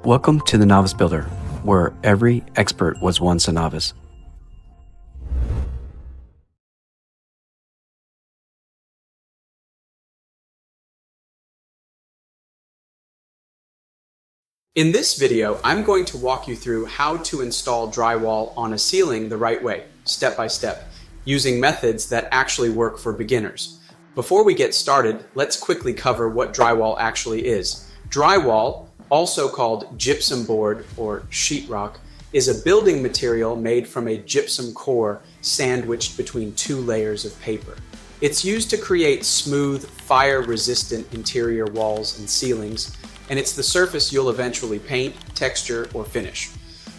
Welcome to the Novice Builder, where every expert was once a novice. In this video, I'm going to walk you through how to install drywall on a ceiling the right way, step by step, using methods that actually work for beginners. Before we get started, let's quickly cover what drywall actually is. Drywall, also called gypsum board or sheetrock, is a building material made from a gypsum core sandwiched between two layers of paper. It's used to create smooth, fire-resistant interior walls and ceilings, and it's the surface you'll eventually paint, texture, or finish.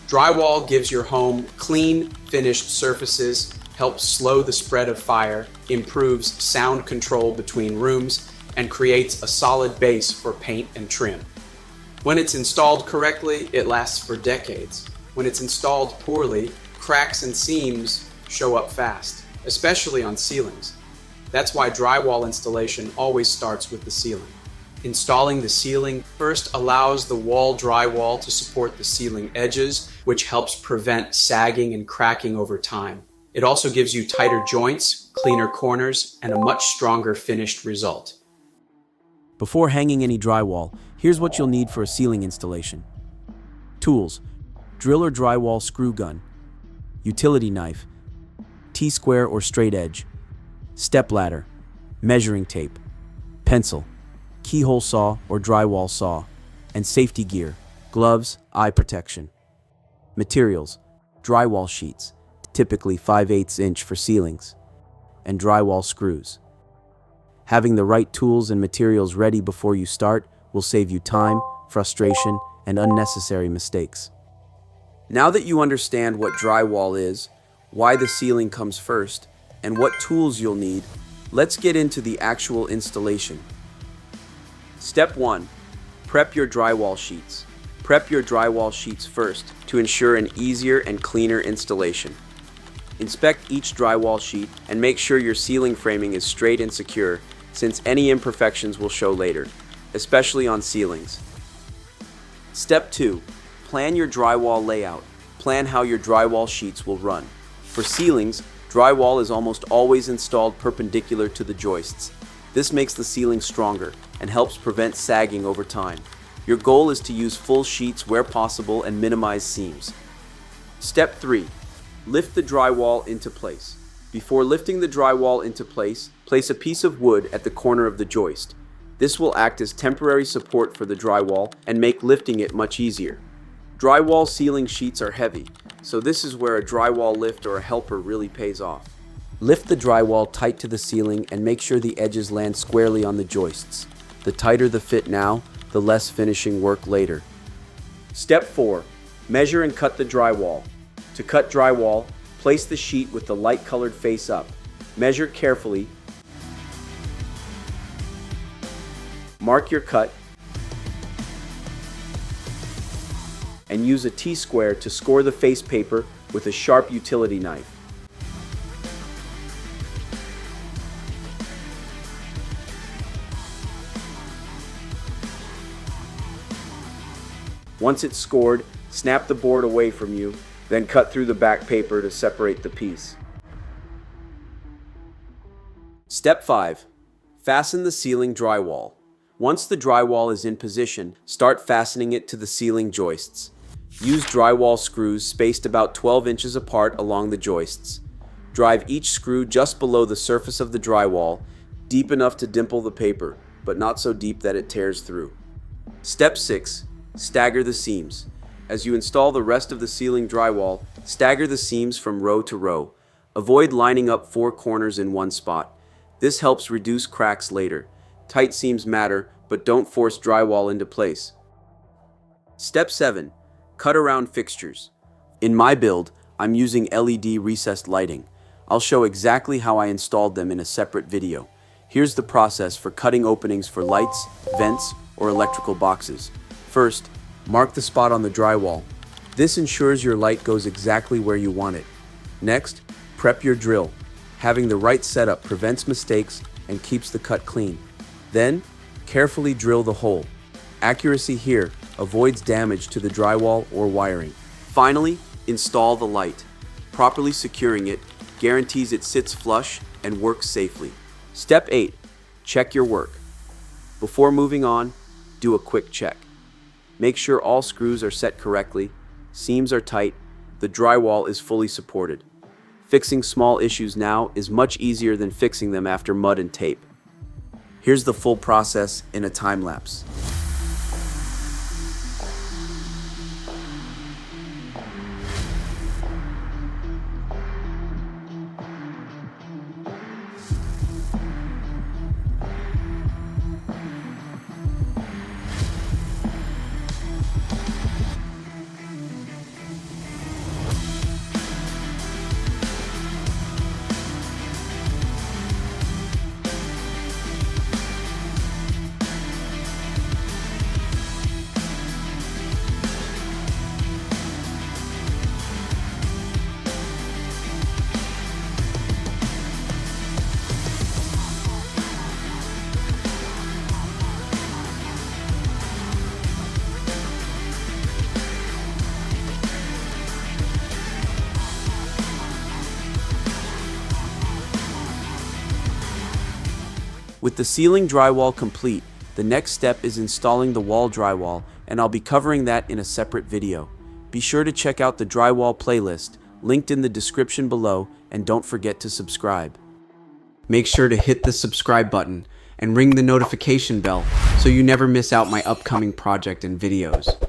Drywall gives your home clean, finished surfaces, helps slow the spread of fire, improves sound control between rooms, and creates a solid base for paint and trim. When it's installed correctly, it lasts for decades. When it's installed poorly, cracks and seams show up fast, especially on ceilings. That's why drywall installation always starts with the ceiling. Installing the ceiling first allows the wall drywall to support the ceiling edges, which helps prevent sagging and cracking over time. It also gives you tighter joints, cleaner corners, and a much stronger finished result. Before hanging any drywall, here's what you'll need for a ceiling installation. Tools: drill or drywall screw gun, utility knife, T-square or straight edge, step ladder, measuring tape, pencil, keyhole saw or drywall saw, and safety gear, gloves, eye protection. Materials: drywall sheets, typically 5/8 inch for ceilings, and drywall screws. Having the right tools and materials ready before you start will save you time, frustration, and unnecessary mistakes. Now that you understand what drywall is, why the ceiling comes first, and what tools you'll need, let's get into the actual installation. Step 1. Prep your drywall sheets. Prep your drywall sheets first to ensure an easier and cleaner installation. Inspect each drywall sheet and make sure your ceiling framing is straight and secure, since any imperfections will show later, especially on ceilings. Step 2. Plan your drywall layout. Plan how your drywall sheets will run. For ceilings, drywall is almost always installed perpendicular to the joists. This makes the ceiling stronger and helps prevent sagging over time. Your goal is to use full sheets where possible and minimize seams. Step 3. Lift the drywall into place. Before lifting the drywall into place, place a piece of wood at the corner of the joist. This will act as temporary support for the drywall and make lifting it much easier. Drywall ceiling sheets are heavy, so this is where a drywall lift or a helper really pays off. Lift the drywall tight to the ceiling and make sure the edges land squarely on the joists. The tighter the fit now, the less finishing work later. Step 4. Measure and cut the drywall. To cut drywall, place the sheet with the light-colored face up. Measure carefully. Mark your cut. And use a T-square to score the face paper with a sharp utility knife. Once it's scored, snap the board away from you, then cut through the back paper to separate the piece. Step 5. Fasten the ceiling drywall. Once the drywall is in position, start fastening it to the ceiling joists. Use drywall screws spaced about 12 inches apart along the joists. Drive each screw just below the surface of the drywall, deep enough to dimple the paper, but not so deep that it tears through. Step 6. Stagger the seams. As you install the rest of the ceiling drywall, stagger the seams from row to row. Avoid lining up 4 corners in one spot. This helps reduce cracks later. Tight seams matter, but don't force drywall into place. Step 7. Cut around fixtures. In my build, I'm using LED recessed lighting. I'll show exactly how I installed them in a separate video. Here's the process for cutting openings for lights, vents, or electrical boxes. First, mark the spot on the drywall. This ensures your light goes exactly where you want it. Next, prep your drill. Having the right setup prevents mistakes and keeps the cut clean. Then, carefully drill the hole. Accuracy here avoids damage to the drywall or wiring. Finally, install the light. Properly securing it guarantees it sits flush and works safely. Step 8. Check your work. Before moving on, do a quick check. Make sure all screws are set correctly, seams are tight, the drywall is fully supported. Fixing small issues now is much easier than fixing them after mud and tape. Here's the full process in a time lapse. With the ceiling drywall complete, the next step is installing the wall drywall, and I'll be covering that in a separate video. Be sure to check out the drywall playlist, linked in the description below, and don't forget to subscribe. Make sure to hit the subscribe button and ring the notification bell so you never miss out my upcoming project and videos.